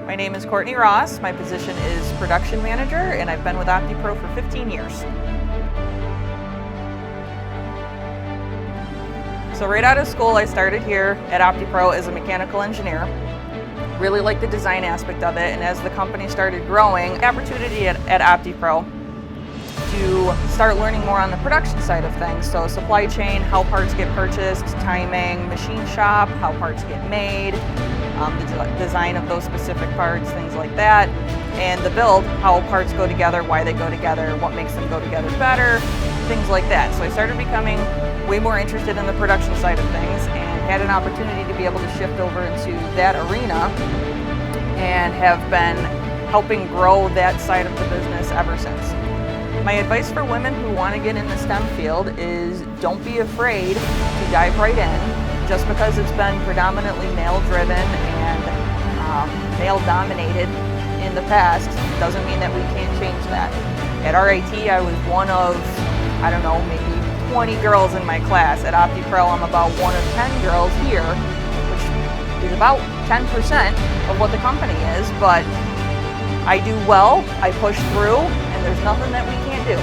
My name is Corntey Ross. My position is production manager, and I've been with OptiPro for 15 years. So right out of school, I started here at OptiPro as a mechanical engineer. Really liked the design aspect of it, and as the company started growing, the opportunity at OptiPro to start learning more on the production side of things. So supply chain, how parts get purchased, timing, machine shop, how parts get made, the design of those specific parts, things like that, and the build, how parts go together, why they go together, what makes them go together better, things like that. So I started becoming way more interested in the production side of things and had an opportunity to be able to shift over into that arena and have been helping grow that side of the business ever since. My advice for women who want to get in the STEM field is don't be afraid to dive right in. Just because it's been predominantly male-driven and male-dominated in the past doesn't mean that we can't change that. At RIT, I was one of, I don't know, maybe 20 girls in my class. At OptiPro, I'm about one of 10 girls here, which is about 10% of what the company is, but I do well, I push through, and there's nothing that we can't do.